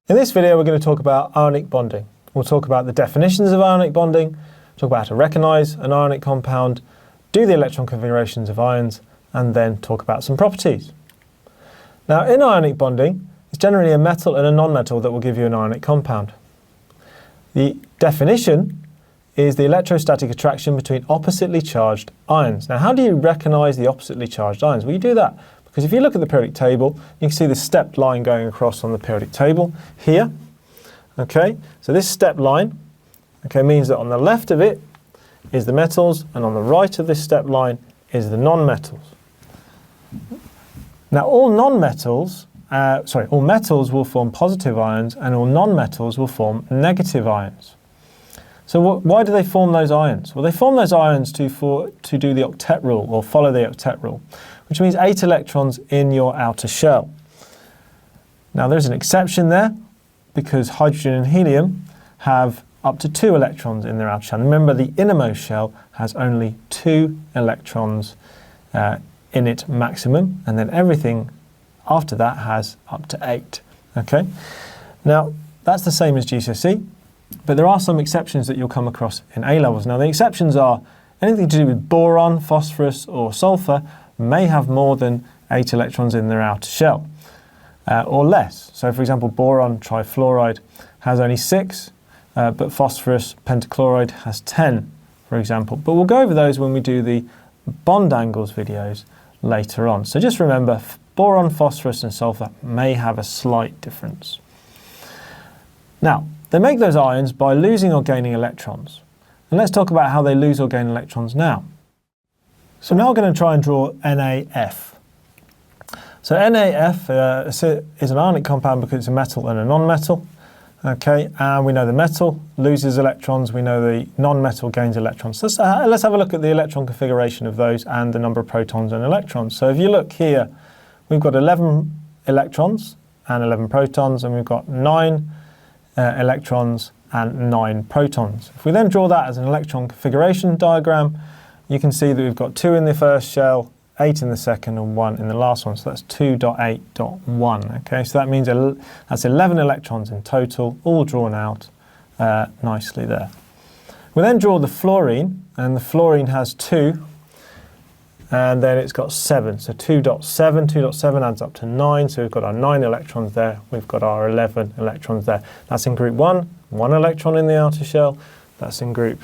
In this video, we're going to talk about ionic bonding. We'll talk about the definitions of ionic bonding, talk about how to recognize an ionic compound, do the electron configurations of ions, and then talk about some properties. Now, in ionic bonding, it's generally a metal and a non-metal that will give you an ionic compound. The definition is the electrostatic attraction between oppositely charged ions. Now, how do you recognize the oppositely charged ions? Well, you do that because if you look at the periodic table, you can see the stepped line going across on the periodic table here. Okay, so this stepped line, okay, means that on the left of it is the metals, and on the right of this stepped line is the non-metals. Now, all metals will form positive ions, and all non-metals will form negative ions. So why do they form those ions? Well, they form those ions to do the octet rule, or follow the octet rule, which means 8 electrons in your outer shell. Now, there's an exception there, because hydrogen and helium have up to 2 electrons in their outer shell. Remember, the innermost shell has only 2 electrons in it maximum, and then everything after that has up to 8. Okay? Now, that's the same as GCSE, but there are some exceptions that you'll come across in A-levels. Now, the exceptions are anything to do with boron, phosphorus, or sulfur may have more than 8 electrons in their outer shell, or less. So, for example, boron trifluoride has only 6, but phosphorus pentachloride has 10, for example. But we'll go over those when we do the bond angles videos later on. So just remember, boron, phosphorus, and sulfur may have a slight difference. Now, they make those ions by losing or gaining electrons. And let's talk about how they lose or gain electrons now. So now we're going to try and draw NaF. So NaF is an ionic compound because it's a metal and a non-metal. Okay, and we know the metal loses electrons, we know the non-metal gains electrons. So let's have a look at the electron configuration of those and the number of protons and electrons. So if you look here, we've got 11 electrons and 11 protons, and we've got 9 electrons and 9 protons. If we then draw that as an electron configuration diagram, you can see that we've got 2 in the first shell, 8 in the second, and 1 in the last one. So that's 2.8.1. Okay, so that means that's 11 electrons in total, all drawn out nicely there. We then draw the fluorine, and the fluorine has 2, and then it's got 7. So 2.7 adds up to 9. So we've got our 9 electrons there. We've got our 11 electrons there. That's in group 1, 1 electron in the outer shell. That's in group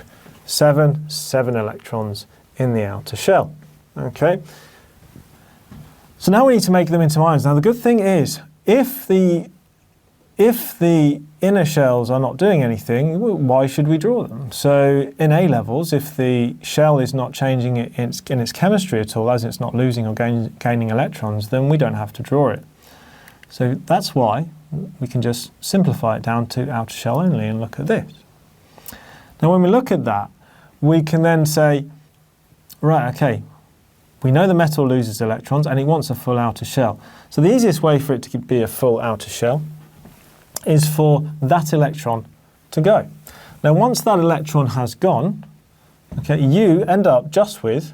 7, 7 electrons in the outer shell. Okay, so now we need to make them into ions. Now the good thing is, if the inner shells are not doing anything, why should we draw them? So in A-levels, if the shell is not changing in its chemistry at all, as it's not losing or gaining electrons, then we don't have to draw it. So that's why we can just simplify it down to outer shell only and look at this. Now when we look at that, we can then say, right, okay, we know the metal loses electrons and it wants a full outer shell. So the easiest way for it to be a full outer shell is for that electron to go. Now once that electron has gone, okay, you end up just with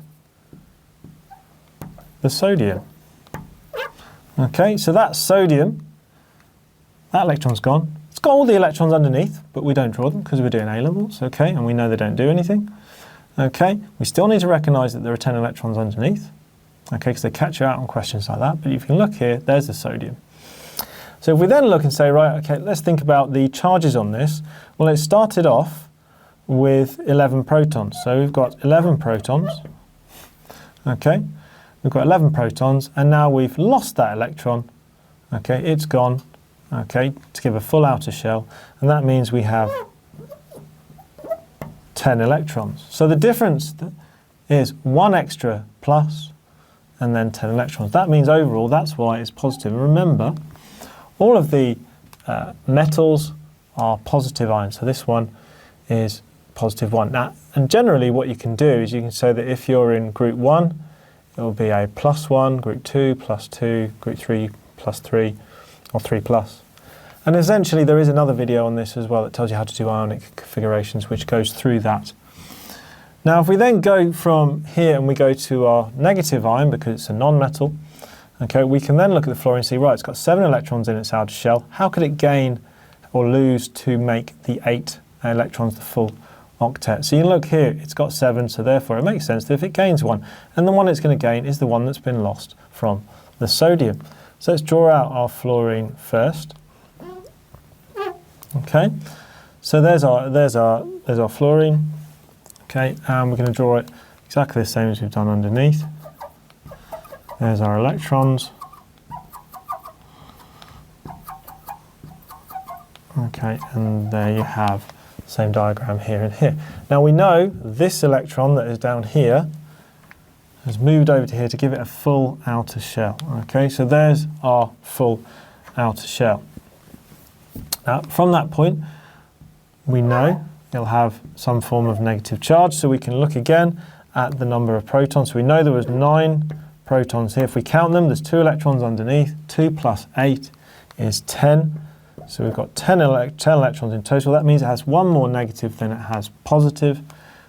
the sodium. Okay, so that sodium, that electron's gone. It's got all the electrons underneath, but we don't draw them because we're doing A-levels, okay, and we know they don't do anything. Okay, we still need to recognise that there are 10 electrons underneath, okay, because they catch you out on questions like that, but if you can look here, there's the sodium. So if we then look and say, right, okay, let's think about the charges on this. Well, it started off with 11 protons, so we've got 11 protons, okay, we've got 11 protons, and now we've lost that electron, okay, it's gone, okay, to give a full outer shell, and that means we have 10 electrons. So the difference is 1 extra plus and then 10 electrons. That means overall, that's why it's positive. And remember, all of the metals are positive ions. So this one is positive 1. Now, and generally what you can do is you can say that if you're in group 1, it will be a +1, group 2, +2, group 3, +3, or 3 plus. And essentially there is another video on this as well that tells you how to do ionic configurations, which goes through that. Now if we then go from here and we go to our negative ion, because it's a non-metal, okay, we can then look at the fluorine and see, right, it's got 7 electrons in its outer shell. How could it gain or lose to make the 8 electrons the full octet. So you look here, it's got 7, so therefore it makes sense that if it gains 1, and the one it's going to gain is the one that's been lost from the sodium. So let's draw out our fluorine first. Okay, so there's our fluorine. Okay, and we're going to draw it exactly the same as we've done underneath. There's our electrons. Okay, and there you have the same diagram here and here. Now we know this electron that is down here has moved over to here to give it a full outer shell. Okay, so there's our full outer shell. Now from that point, we know it'll have some form of negative charge, so we can look again at the number of protons. So we know there was 9 protons here. If we count them, there's 2 electrons underneath. 2 plus 8 is 10. So we've got 10 electrons in total. That means it has one more negative than it has positive.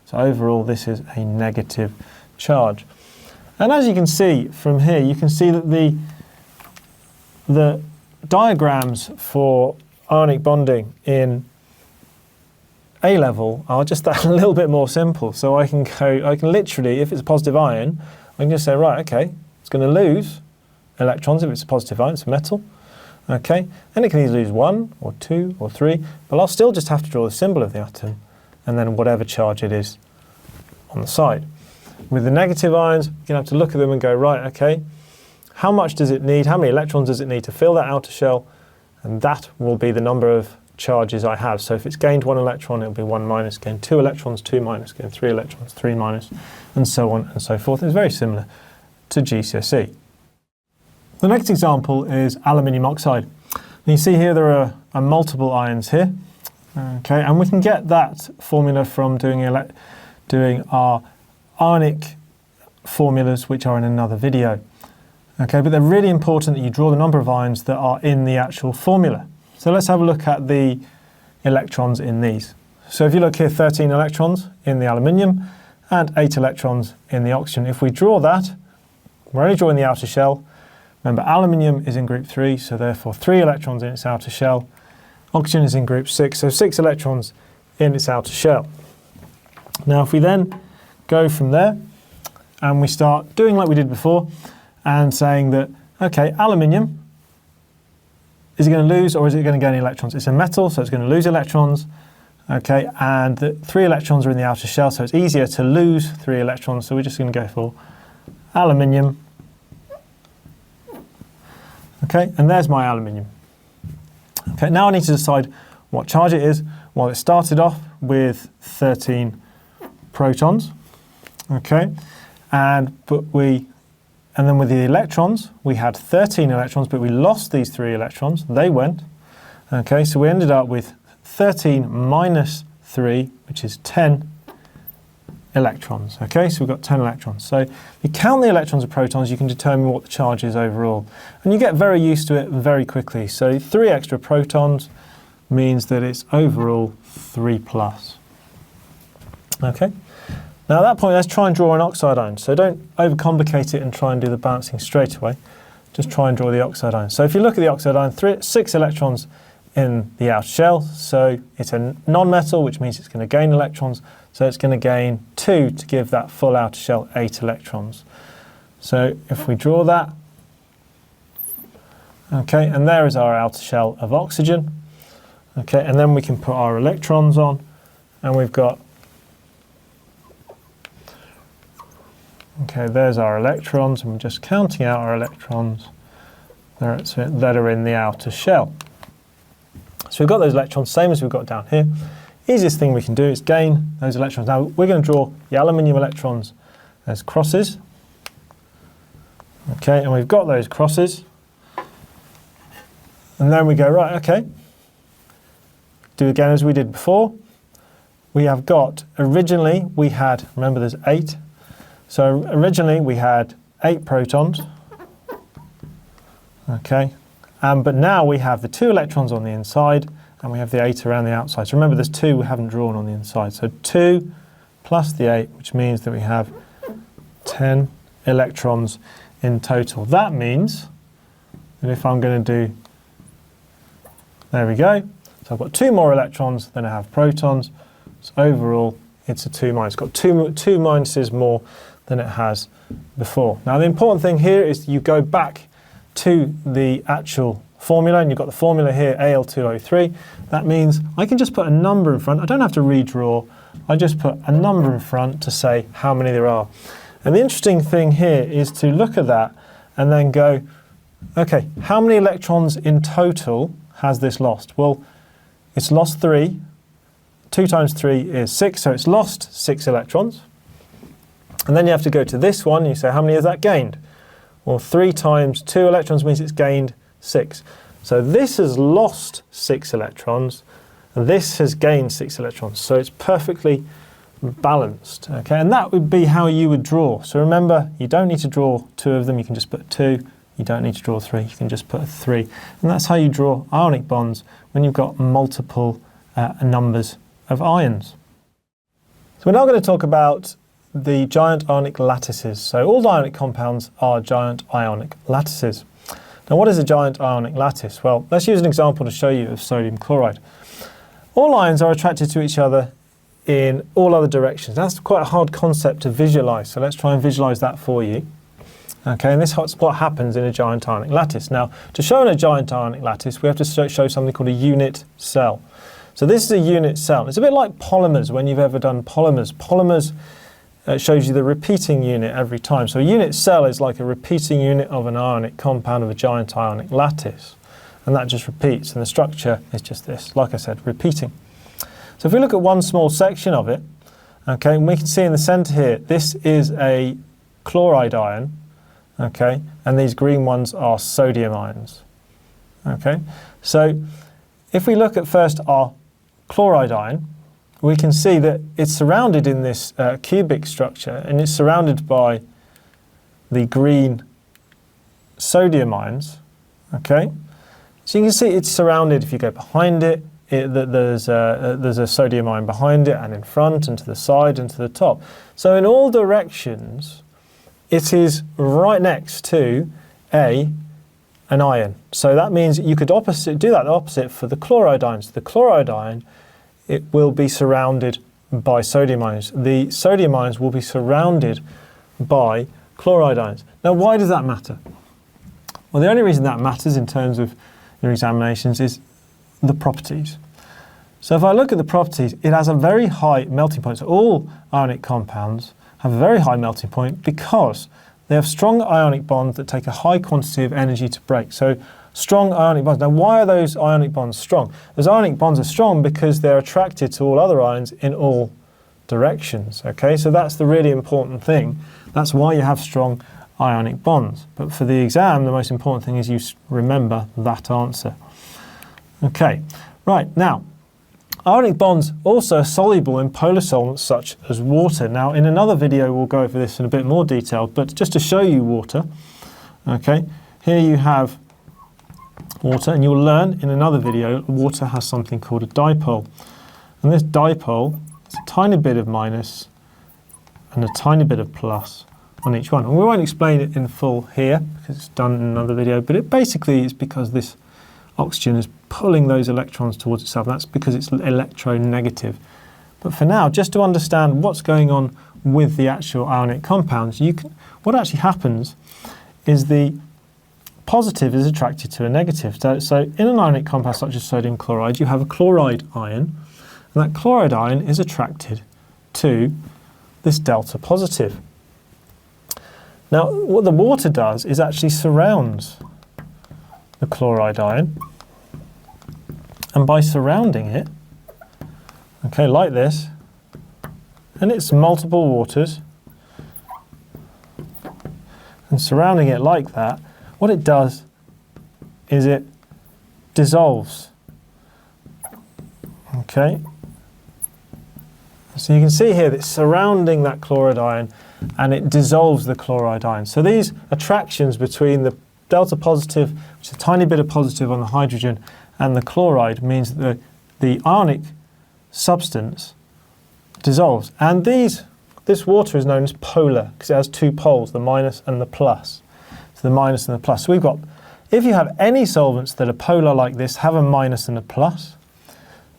So overall, this is a negative charge. And as you can see from here, you can see that the diagrams for ionic bonding in A level are just that a little bit more simple. So I can literally, if it's a positive ion, I can just say, right, okay, it's going to lose electrons if it's a positive ion, it's a metal. Okay, and it can either lose 1 or 2 or 3, but I'll still just have to draw the symbol of the atom and then whatever charge it is on the side. With the negative ions, you're going to have to look at them and go, right, okay, how much does it need, how many electrons does it need to fill that outer shell? And that will be the number of charges I have. So if it's gained 1 electron, it'll be 1 minus, gained 2 electrons, 2 minus, gained 3 electrons, 3 minus, and so on and so forth. It's very similar to GCSE. The next example is aluminium oxide. And you see here there are multiple ions here. Okay, and we can get that formula from doing our ionic formulas, which are in another video. Okay, but they're really important that you draw the number of ions that are in the actual formula. So let's have a look at the electrons in these. So if you look here, 13 electrons in the aluminium and 8 electrons in the oxygen. If we draw that, we're only drawing the outer shell. Remember, aluminium is in group 3, so therefore 3 electrons in its outer shell. Oxygen is in group 6, so 6 electrons in its outer shell. Now if we then go from there and we start doing like we did before and saying that, okay, aluminium, is it going to lose or is it going to gain electrons? It's a metal, so it's going to lose electrons. Okay, and the 3 electrons are in the outer shell, so it's easier to lose 3 electrons, so we're just going to go for aluminium. Okay, and there's my aluminium. Okay, now I need to decide what charge it is. Well, it started off with 13 protons. Okay, and then with the electrons, we had 13 electrons, but we lost these 3 electrons. They went. Okay, so we ended up with 13 minus 3, which is 10 electrons. Okay, so we've got 10 electrons. So if you count the electrons and protons, you can determine what the charge is overall. And you get very used to it very quickly. So 3 extra protons means that it's overall 3 plus. Okay, now at that point, let's try and draw an oxide ion. So don't overcomplicate it and try and do the balancing straight away. Just try and draw the oxide ion. So if you look at the oxide ion, 6 electrons in the outer shell. So it's a non-metal, which means it's going to gain electrons. So it's going to gain 2 to give that full outer shell 8 electrons. So if we draw that, okay, and there is our outer shell of oxygen. Okay, and then we can put our electrons on, and we've got, okay, there's our electrons, and we're just counting out our electrons that are in the outer shell. So we've got those electrons, same as we've got down here. Easiest thing we can do is gain those electrons. Now we're going to draw the aluminium electrons as crosses. Okay, and we've got those crosses. And then we go, right, okay, do again as we did before. We have got, originally we had, remember there's 8. So originally we had 8 protons. Okay, but now we have the 2 electrons on the inside and we have the 8 around the outside. So remember there's 2 we haven't drawn on the inside. So 2 plus the 8, which means that we have 10 electrons in total. That means that if I'm going to do, there we go. So So I've got 2 more electrons than I have protons. So overall, it's a 2 minus. It's got two minuses more than it has before. Now the important thing here is you go back to the actual formula, and you've got the formula here, Al2O3. That means I can just put a number in front. I don't have to redraw. I just put a number in front to say how many there are. And the interesting thing here is to look at that and then go, okay, how many electrons in total has this lost? Well, it's lost 3. 2 times 3 is 6, so it's lost 6 electrons. And then you have to go to this one, and you say, how many has that gained? Well, 3 times 2 electrons means it's gained 6. So this has lost 6 electrons, and this has gained 6 electrons. So it's perfectly balanced. Okay, and that would be how you would draw. So remember, you don't need to draw 2 of them. You can just put 2. You don't need to draw 3. You can just put 3. And that's how you draw ionic bonds when you've got multiple numbers of ions. So we're now going to talk about the giant ionic lattices. So all ionic compounds are giant ionic lattices. Now what is a giant ionic lattice? Well, let's use an example to show you of sodium chloride. All ions are attracted to each other in all other directions. That's quite a hard concept to visualize, so let's try and visualize that for you. Okay, and this is what happens in a giant ionic lattice. Now, to show in a giant ionic lattice, we have to show something called a unit cell. So this is a unit cell. It's a bit like polymers when you've ever done polymers. Polymers shows you the repeating unit every time. So a unit cell is like a repeating unit of an ionic compound of a giant ionic lattice. And that just repeats, and the structure is just this, like I said, repeating. So if we look at one small section of it, okay, and we can see in the center here, this is a chloride ion, okay, and these green ones are sodium ions, okay. So if we look at first our chloride ion, we can see that it's surrounded in this cubic structure, and it's surrounded by the green sodium ions, okay. So you can see it's surrounded, if you go behind it, there's a sodium ion behind it, and in front, and to the side, and to the top. So in all directions, it is right next to an ion. So that means you could do that opposite for the chloride ions. The chloride ion, it will be surrounded by sodium ions. The sodium ions will be surrounded by chloride ions. Now, why does that matter? Well, the only reason that matters in terms of your examinations is the properties. So if I look at the properties, it has a very high melting point. So all ionic compounds have a very high melting point because they have strong ionic bonds that take a high quantity of energy to break. So strong ionic bonds. Now why are those ionic bonds strong? Those ionic bonds are strong because they're attracted to all other ions in all directions. Okay, so that's the really important thing. That's why you have strong ionic bonds. But for the exam, the most important thing is you remember that answer. Okay, right, now, ionic bonds also are soluble in polar solvents such as water. Now, in another video, we'll go over this in a bit more detail, but just to show you water, okay, here you have water, and you'll learn in another video, water has something called a dipole. And this dipole is a tiny bit of minus and a tiny bit of plus on each one. And we won't explain it in full here, because it's done in another video, but it basically is because this oxygen is pulling those electrons towards itself. That's because it's electronegative. But for now, just to understand what's going on with the actual ionic compounds, what actually happens is the positive is attracted to a negative. So in an ionic compound such as sodium chloride, you have a chloride ion, and that chloride ion is attracted to this delta positive. Now, what the water does is actually surrounds the chloride ion, and by surrounding it, okay, like this, and it's multiple waters, and surrounding it like that, what it does is it dissolves. Okay, so you can see here that it's surrounding that chloride ion, and it dissolves the chloride ion. So these attractions between the delta positive, which is a tiny bit of positive on the hydrogen, and the chloride means that the ionic substance dissolves. And this water is known as polar because it has two poles, the minus and the plus. So the minus and the plus. So we've got, if you have any solvents that are polar like this, have a minus and a plus.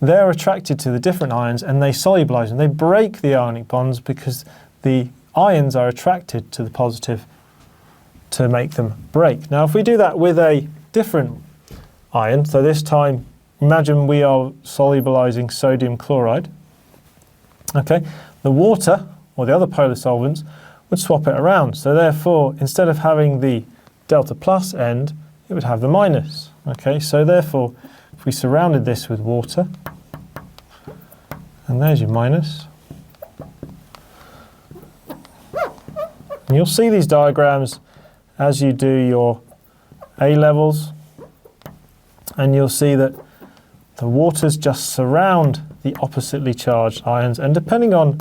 they're attracted to the different ions and they solubilize and they break the ionic bonds because the ions are attracted to the positive to make them break. Now, if we do that with a different ion, so this time, imagine we are solubilizing sodium chloride. Okay, the water, or the other polar solvents, would swap it around. So therefore, instead of having the delta plus end, it would have the minus. Okay, so therefore, if we surrounded this with water, and there's your minus, and you'll see these diagrams as you do your A levels, and you'll see that the waters just surround the oppositely charged ions, and depending on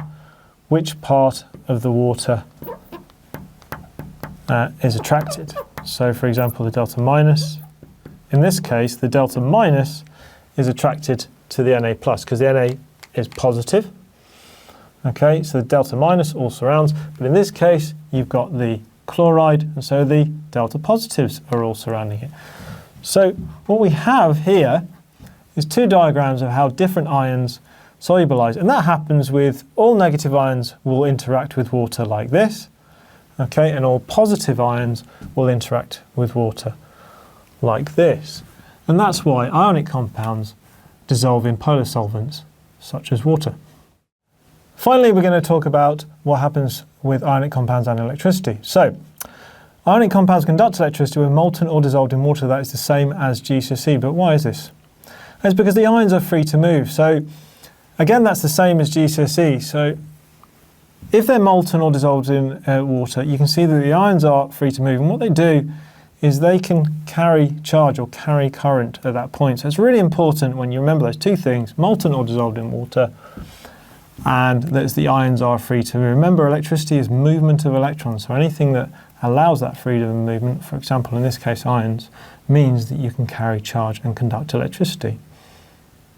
which part of the water is attracted. So for example, the delta minus, in this case, the delta minus is attracted to the Na plus because the Na is positive. Okay, so the delta minus all surrounds, but in this case, you've got the chloride, and so the delta positives are all surrounding it. So what we have here is two diagrams of how different ions solubilize, and that happens with all negative ions will interact with water like this, okay, and all positive ions will interact with water like this. And that's why ionic compounds dissolve in polar solvents such as water. Finally, we're going to talk about what happens with ionic compounds and electricity. So, ionic compounds conduct electricity when molten or dissolved in water that is the same as GCSE. But why is this? It's because the ions are free to move. So, again, that's the same as GCSE. So, if they're molten or dissolved in water, you can see that the ions are free to move. And what they do is they can carry charge or carry current at that point. So, it's really important when you remember those two things, molten or dissolved in water, and that the ions are free to move. Remember, electricity is movement of electrons, so anything that allows that freedom of movement, for example in this case ions, means that you can carry charge and conduct electricity.